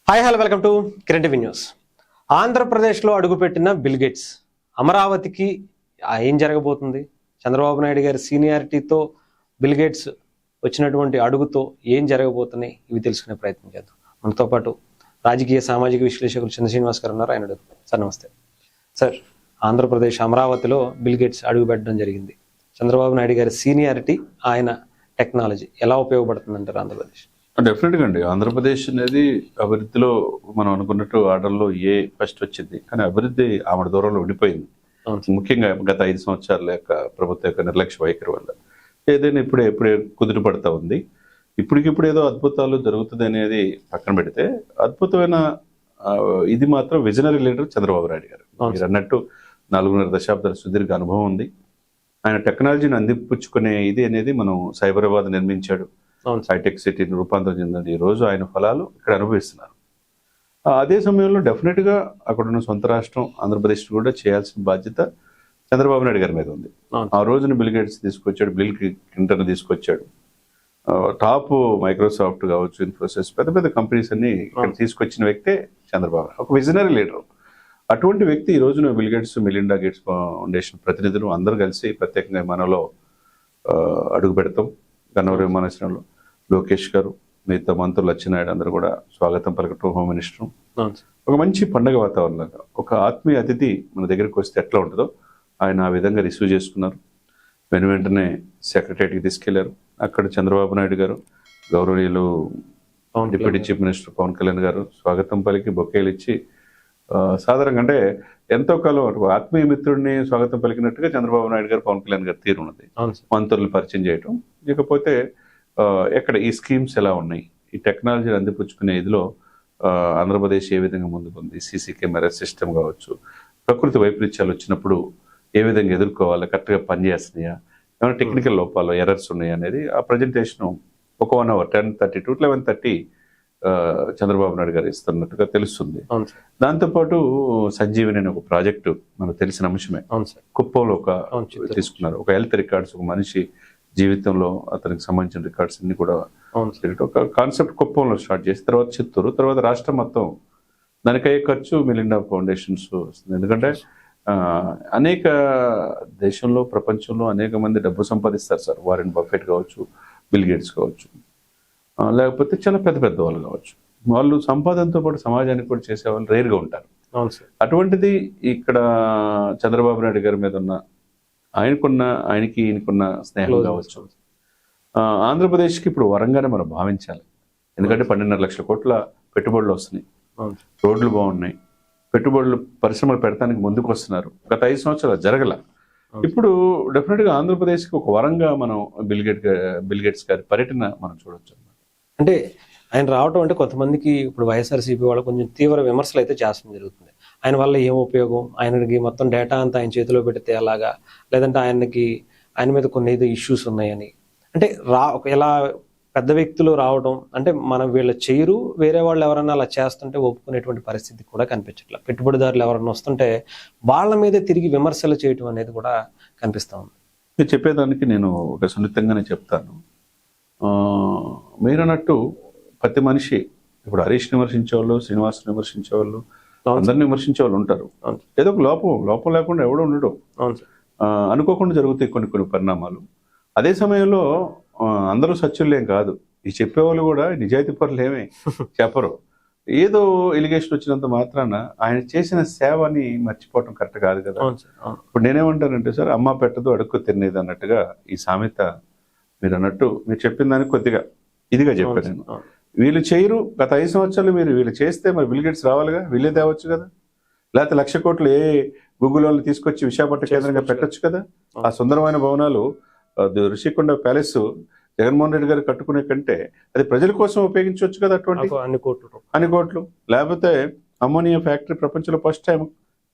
Hi hello welcome to Kiran TV news. ఆంధ్రప్రదేశ్లో అడుగుపెట్టిన bill gates అమరావతికి ఏం జరగబోతుంది? చంద్రబాబు నాయుడు గారి సీనియారిటీతో బిల్ గేట్స్ వచ్చినటువంటి అడుగుతో ఏం జరగబోతున్నాయి, ఇవి తెలుసుకునే ప్రయత్నం చేద్దాం. మనతో పాటు రాజకీయ సామాజిక విశ్లేషకులు చంద్ర శ్రీనివాస్ గారు ఉన్నారు. ఆయన సార్ నమస్తే. సార్, ఆంధ్రప్రదేశ్ అమరావతిలో బిల్ గేట్స్ అడుగు పెట్టడం జరిగింది. చంద్రబాబు నాయుడు గారి సీనియారిటీ, ఆయన టెక్నాలజీ ఎలా ఉపయోగపడుతుందంటారు ఆంధ్రప్రదేశ్? డెఫినెట్గా అండి. ఆంధ్రప్రదేశ్ అనేది అభివృద్ధిలో మనం అనుకున్నట్టు ఆర్డర్లో ఫస్ట్ వచ్చింది, కానీ అభివృద్ధి ఆమె దూరంలో ఉండిపోయింది. ముఖ్యంగా గత 5 సంవత్సరాల యొక్క ప్రభుత్వ యొక్క నిర్లక్ష్య వైఖరి వల్ల ఏదైనా ఇప్పుడే కుదురు పడతా ఉంది. ఇప్పటికిప్పుడు ఏదో అద్భుతాలు జరుగుతుంది అనేది పక్కన పెడితే, అద్భుతమైన ఇది మాత్రం విజనరీ లీడర్ చంద్రబాబు నాయుడు గారు. మీరు అన్నట్టు 4.5 దశాబ్దాల సుదీర్ఘ అనుభవం ఉంది. ఆయన టెక్నాలజీని అందిపుచ్చుకునే ఇది అనేది మనం సైబరాబాద్ నిర్మించాడు, హైటెక్ సిటీని రూపాంతరం చెందింది. ఈ రోజు ఆయన ఫలాలు ఇక్కడ అనుభవిస్తున్నారు. అదే సమయంలో డెఫినెట్గా అక్కడున్న సొంత రాష్ట్రం ఆంధ్రప్రదేశ్ కూడా చేయాల్సిన బాధ్యత చంద్రబాబు నాయుడు గారి మీద ఉంది. ఆ రోజున బిల్ గేట్స్ తీసుకొచ్చాడు, బిల్ క్లింటన్ తీసుకొచ్చాడు. టాప్ మైక్రోసాఫ్ట్ కావచ్చు, ఇన్ఫోసిస్, పెద్ద పెద్ద కంపెనీస్ అన్ని ఇక్కడ తీసుకొచ్చిన వ్యక్తే చంద్రబాబు, ఒక విజనరీ లీడర్. అటువంటి వ్యక్తి ఈ రోజున bill gates, Melinda gates foundation ప్రతినిధులు అందరూ కలిసి ప్రత్యేకంగా విమానంలో అడుగు పెడతాం. గన్నవరం విమానాశ్రయంలో లోకేష్ గారు, మిగతా మంత్రులు అచ్చెన్నాయుడు అందరూ కూడా స్వాగతం పలకటం, హోమ్ మినిస్టర్. ఒక మంచి పండగ వాతావరణంగా ఒక ఆత్మీయ అతిథి మన దగ్గరికి వస్తే ఎట్లా ఉంటుందో ఆయన ఆ విధంగా రిసీవ్ చేసుకున్నారు. వెంటనే సెక్రటరీకి తీసుకెళ్లారు. అక్కడ చంద్రబాబు నాయుడు గారు, గౌరవనీయులు deputy chief minister Pavan Kalyan garu స్వాగతం పలికి బొకేలు ఇచ్చి సాధారణంగా అంటే ఎంతో కాలం ఆత్మీయ మిత్రుడిని స్వాగతం పలికినట్టుగా చంద్రబాబు నాయుడు గారు, పవన్ కళ్యాణ్ గారు తీరు ఉన్నది. మంత్రులు పరిచయం చేయటం, ఇకపోతే ఎక్కడ ఈ స్కీమ్స్ ఎలా ఉన్నాయి, ఈ టెక్నాలజీని అందిపుచ్చుకునే ఇదిలో ఆంధ్రప్రదేశ్ ఏ విధంగా ముందుకుంది, సీసీ కెమెరా సిస్టమ్ కావచ్చు, ప్రకృతి వైపరీత్యాలు వచ్చినప్పుడు ఏ విధంగా ఎదుర్కోవాలి, కరెక్ట్గా పనిచేస్తున్నాయా, ఏమైనా టెక్నికల్ లోపాలు, ఎర్రర్స్ ఉన్నాయా అనేది ఆ ప్రజెంటేషన్ ఒక 1 hour 10:30 to 11:30 చంద్రబాబు నాయుడు గారు ఇస్తున్నట్టుగా తెలుస్తుంది. దాంతోపాటు సంజీవని అనే ఒక ప్రాజెక్టు మనకు తెలిసిన అంశమే. కుప్పంలో తీసుకున్నారు ఒక హెల్త్ రికార్డ్స్, ఒక మనిషి జీవితంలో అతనికి సంబంధించిన రికార్డ్స్ అన్ని కూడా ఒక కాన్సెప్ట్ కుప్పంలో స్టార్ట్ చేసి తర్వాత చిత్తూరు, తర్వాత రాష్ట్రం మొత్తం దానికయ్యే ఖర్చు మెలిండా ఫౌండేషన్స్ వస్తుంది. ఎందుకంటే అనేక దేశంలో, ప్రపంచంలో అనేక మంది డబ్బు సంపాదిస్తారు సార్. వారెన్ బఫెట్ కావచ్చు, బిల్ గేట్స్ కావచ్చు, లేకపోతే చాలా పెద్ద పెద్ద వాళ్ళు కావచ్చు. వాళ్ళు సంపాదనతో పాటు సమాజానికి కూడా చేసేవాళ్ళు రేర్గా ఉంటారు. అటువంటిది ఇక్కడ చంద్రబాబు నాయుడు గారి మీద ఉన్న ఈయనకున్న స్నేహం కావచ్చు. ఆంధ్రప్రదేశ్కి ఇప్పుడు వరంగానే మనం భావించాలి. ఎందుకంటే 12.5 లక్షల కోట్ల పెట్టుబడులు వస్తున్నాయి, రోడ్లు బాగున్నాయి, పెట్టుబడులు పరిశ్రమలు పెడతానికి ముందుకు వస్తున్నారు. గత 5 సంవత్సరాలు జరగల. ఇప్పుడు డెఫినెట్గా ఆంధ్రప్రదేశ్కి ఒక వరంగా మనం బిల్ గేట్స్ గారి పర్యటన మనం చూడొచ్చు. అంటే ఆయన రావటం అంటే కొంతమందికి ఇప్పుడు వైఎస్ఆర్సీపీ వాళ్ళు కొంచెం తీవ్ర విమర్శలు అయితే చేస్తడం జరుగుతుంది. ఆయన వల్ల ఏం ఉపయోగం, ఆయనకి మొత్తం డేటా అంతా ఆయన చేతిలో పెడితే అలాగా, లేదంటే ఆయన మీద కొన్ని ఏదో ఇష్యూస్ ఉన్నాయని. అంటే ఎలా పెద్ద వ్యక్తులు రావడం అంటే మనం వీళ్ళ చేయరు, వేరే వాళ్ళు ఎవరన్నా అలా చేస్తుంటే ఒప్పుకునేటువంటి పరిస్థితి కూడా కనిపించట్లేదు. పెట్టుబడిదారులు ఎవరన్నా వస్తుంటే వాళ్ళ మీదే తిరిగి విమర్శలు చేయటం అనేది కూడా కనిపిస్తూ ఉంది. మీరు చెప్పేదానికి నేను ఒక సున్నితంగానే చెప్తాను. మీరన్నట్టు ప్రతి మనిషి ఇప్పుడు హరీష్ విమర్శించేవాళ్ళు, శ్రీనివాస్ విమర్శించేవాళ్ళు, అందరిని విమర్శించే వాళ్ళు ఉంటారు. ఏదో ఒక లోపం లేకుండా ఎవడో ఉండడు. అనుకోకుండా జరుగుతాయి కొన్ని పరిణామాలు. అదే సమయంలో అందరూ సత్యులేం కాదు. ఈ చెప్పేవాళ్ళు కూడా నిజాయితీ పరులు ఏమీ చెప్పరు. ఏదో ఎలిగేషన్ వచ్చినంత మాత్రాన ఆయన చేసిన సేవని మర్చిపోవటం కరెక్ట్ కాదు కదా. ఇప్పుడు నేనేమంటానంటే సార్, అమ్మ పెట్టదు అడుక్కు తినేది అన్నట్టుగా ఈ సామెత మీరు అన్నట్టు మీరు చెప్పిన దానికి కొద్దిగా ఇదిగా చెప్పాను నేను. వీళ్ళు చేయరు, గత 5 సంవత్సరాలు వీళ్ళు చేస్తే మరి బిల్ గేట్స్ రావాలిగా, వీళ్ళే తేవచ్చు కదా. లేకపోతే 1 లక్ష కోట్లు గూగుల్ వాళ్ళు తీసుకొచ్చి విశాఖపట్నం కేంద్రంగా పెట్టొచ్చు కదా. ఆ సుందరమైన భవనాలు, ఋషికొండ ప్యాలెస్ జగన్మోహన్ రెడ్డి గారు కట్టుకునే కంటే అది ప్రజల కోసం ఉపయోగించవచ్చు కదా. అటువంటి అన్ని కోట్లు. లేకపోతే అమ్మోనియా ఫ్యాక్టరీ ప్రపంచంలో ఫస్ట్ టైం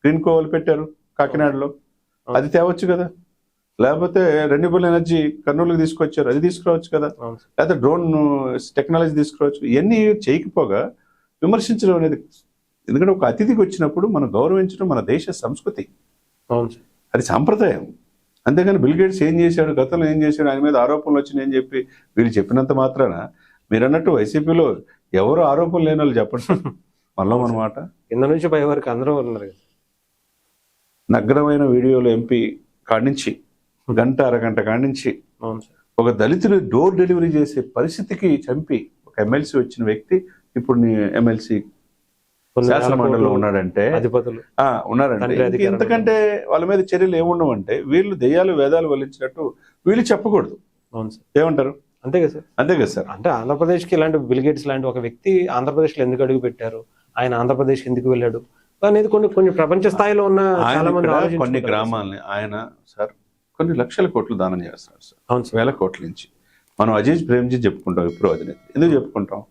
గ్రీన్ కోవల్ పెట్టారు కాకినాడలో, అది తేవచ్చు కదా. లేకపోతే రెన్యూబుల్ ఎనర్జీ కర్నూలుకి తీసుకొచ్చారు, అది తీసుకురావచ్చు కదా. లేకపోతే డ్రోన్ టెక్నాలజీ తీసుకురావచ్చు. ఇవన్నీ చేయకపోగా విమర్శించడం అనేది, ఎందుకంటే ఒక అతిథికి వచ్చినప్పుడు మనం గౌరవించడం మన దేశ సంస్కృతి, అది సాంప్రదాయం. అంతేగాని బిల్ గేట్స్ ఏం చేశాడు, గతంలో ఏం చేశాడు, ఆయన మీద ఆరోపణలు వచ్చినాయని చెప్పి వీళ్ళు చెప్పినంత మాత్రాన మీరు అన్నట్టు వైసీపీలో ఎవరు ఆరోపణలు లేని వాళ్ళు చెప్పండి సార్. మళ్ళీ మన మాట కింద నుంచి పై వరకు అందరూ ఉన్నారు కదా. నగ్నమైన వీడియోలు ఎంపీ కాడించి గంట అరగంట కాడించి అవును సార్. ఒక దళితులు డోర్ డెలివరీ చేసే పరిస్థితికి చంపి ఒక ఎమ్మెల్సీ వచ్చిన వ్యక్తి ఇప్పుడు నీ ఎమ్మెల్సీ కొన్ని వేల శాసన మండలిలో కోట్లు ఉన్నాడంటే అధిపతులు ఉన్నారంటే తండ్రి అధికారం ఎంతకంటే వాళ్ళ మీద చర్యలు ఏముండవంటే వీళ్ళు దెయ్యాలు వేదాలు వల్లించినట్టు వీళ్ళు చెప్పకూడదు. అవును సార్. ఏమంటారు? అంతే కదా సార్. అంతే కదా సార్. అంటే ఆంధ్రప్రదేశ్కి ఇలాంటి బిల్ గేట్స్ లాంటి ఒక వ్యక్తి ఆంధ్రప్రదేశ్లో ఎందుకు అడుగు పెట్టారు, ఆయన ఆంధ్రప్రదేశ్కి ఎందుకు వెళ్ళాడు అనేది కొన్ని ప్రపంచ స్థాయిలో ఉన్న ఆయన చాలా మంది ఇక్కడ కొన్ని ఆలోచించుకుంటారు. గ్రామాలని ఆయన సార్ కొన్ని లక్షల కోట్లు దానం చేస్తున్నాడు సార్. అవును సార్. వేల కోట్ల నుంచి మనం అజీజ్ ప్రేమ్జీ చెప్పుకుంటాం ఇప్పుడు అధినేత. ఎందుకు చెప్పుకుంటాం?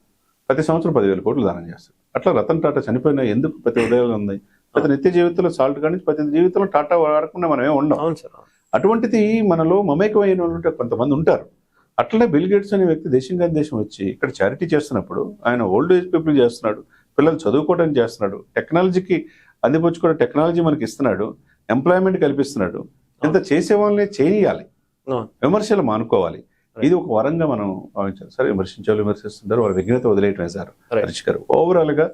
ప్రతి సంవత్సరం 10,000 కోట్లు దానం చేస్తాడు. అట్లా రతన్ టాటా చనిపోయినా ఎందుకు ప్రతి ఉదయాలు ఉంది, ప్రతి నిత్య జీవితంలో సాల్ట్ కానీ ప్రతి జీవితంలో టాటా వాడకుండా మనం ఏమి ఉండం. అవును సార్. అటువంటిది మనలో మమేకమైన వాళ్ళు కొంతమంది ఉంటారు. అట్లనే బిల్ గేట్స్ అనే వ్యక్తి దేశం కాని దేశం వచ్చి ఇక్కడ చారిటీ చేస్తున్నప్పుడు ఆయన ఓల్డ్ ఏజ్ పీపుల్ చేస్తున్నాడు, పిల్లలు చదువుకోవడానికి చేస్తున్నాడు, టెక్నాలజీకి అందిపుచ్చుకోవడం టెక్నాలజీ మనకి ఇస్తున్నాడు, ఎంప్లాయ్మెంట్ కల్పిస్తున్నాడు. ఇంత చేసే వాళ్ళని చేయాలి, విమర్శలు మానుకోవాలి. ఇది ఒక వరంగా మనం భావించాలి. సరే విమర్శించాలి, విమర్శిస్తుంటారు, వాళ్ళ విఘ్నత వదిలేయటమే సార్ హరీష్ గారు. ఓవరాల్ గా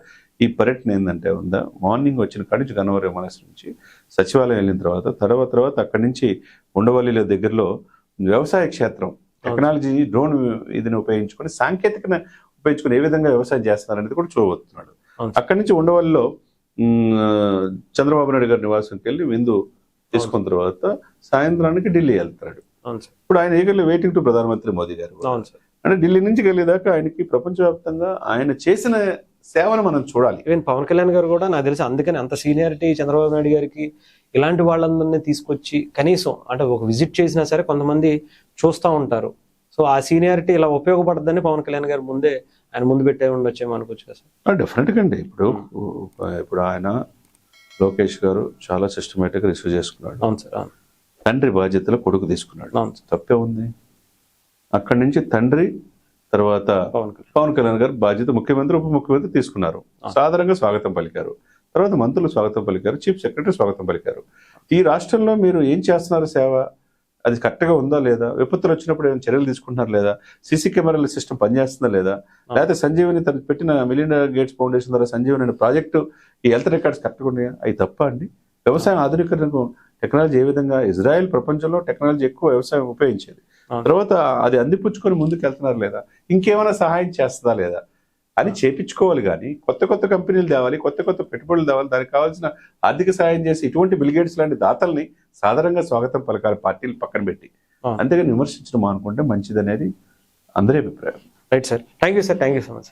ఈ పర్యటన ఏంటంటే ఉందా, మార్నింగ్ వచ్చిన కాడి నుంచి గన్నవరం విమానాశ్రయం నుంచి సచివాలయం వెళ్ళిన తర్వాత అక్కడి నుంచి ఉండవల్లిలో దగ్గరలో వ్యవసాయ క్షేత్రం టెక్నాలజీ డ్రోన్ ఇదిని ఉపయోగించుకొని సాంకేతికను ఉపయోగించుకొని ఏ విధంగా వ్యవసాయం చేస్తున్నారనేది కూడా చూడబోతున్నాడు. అక్కడి నుంచి ఉండవల్లిలో చంద్రబాబు నాయుడు గారి నివాసంకి వెళ్ళి విందు తీసుకున్న తర్వాత సాయంత్రానికి ఢిల్లీ వెళ్తాడు. ఇప్పుడు ఆయన ఏగర్లీ వెయిటింగ్ టు ప్రధానమంత్రి మోదీ గారు. అంటే ఢిల్లీ నుంచి వెళ్ళేదాకా ఆయనకి ప్రపంచవ్యాప్తంగా ఆయన చేసిన సేవను మనం చూడాలి. ఈవెన్ పవన్ కళ్యాణ్ గారు కూడా నాకు తెలిసి అందుకని అంత సీనియారిటీ చంద్రబాబు నాయుడు గారికి ఇలాంటి వాళ్ళందరినీ తీసుకొచ్చి కనీసం అంటే ఒక విజిట్ చేసినా సరే కొంతమంది చూస్తూ ఉంటారు. సో ఆ సీనియారిటీ ఇలా ఉపయోగపడుతుందని పవన్ కళ్యాణ్ గారు ఆయన ముందు పెట్టే ఉండొచ్చేమో అనుకోవచ్చు కదా సార్. డెఫినెట్గా అండి. ఇప్పుడు ఆయన లోకేష్ గారు చాలా సిస్టమేటిక్గా రిసీవ్ చేసుకున్నాడు. అవును సార్. అవును. తండ్రి బాధ్యతలో కొడుకు తీసుకున్నాడు. అవును సార్. తప్పే ఉంది? అక్కడి నుంచి తండ్రి తర్వాత పవన్ కళ్యాణ్ గారు బాధ్యత ముఖ్యమంత్రి ఉప ముఖ్యమంత్రి తీసుకున్నారు. సాధారణంగా స్వాగతం పలికారు. తర్వాత మంత్రులు స్వాగతం పలికారు, చీఫ్ సెక్రటరీ స్వాగతం పలికారు. ఈ రాష్ట్రంలో మీరు ఏం చేస్తున్నారు సేవ, అది కరెక్ట్గా ఉందా లేదా, విపత్తులు వచ్చినప్పుడు ఏమైనా చర్యలు తీసుకుంటున్నారు లేదా, సీసీ కెమెరాల సిస్టమ్ పనిచేస్తుందా లేదా, లేకపోతే సంజీవని తను పెట్టిన మిలియన్ గేట్స్ ఫౌండేషన్ ద్వారా సంజీవని అనే ప్రాజెక్టు ఈ హెల్త్ రికార్డ్స్ కరెక్ట్గా ఉన్నాయా? అవి తప్ప అండి. వ్యవసాయం ఆధునీకరణకు టెక్నాలజీ ఏ విధంగా, ఇజ్రాయెల్ ప్రపంచంలో టెక్నాలజీ ఎక్కువ వ్యవసాయం ఉపయోగించేది, తర్వాత అది అందిపుచ్చుకొని ముందుకు వెళ్తున్నారు లేదా, ఇంకేమైనా సహాయం చేస్తుందా లేదా అని చేపించుకోవాలి. కానీ కొత్త కంపెనీలు తేవాలి, కొత్త పెట్టుబడులు తేవాలి, దానికి కావాల్సిన ఆర్థిక సహాయం చేసి ఇటువంటి బిల్ గేట్స్ లాంటి దాతల్ని సాధారణంగా స్వాగతం పలకాలి పార్టీలు పక్కన పెట్టి. అంతేగాని విమర్శించడం అనుకుంటే మంచిది అనేది అందరి అభిప్రాయం. Right sir. Thank you sir. Thank you so much.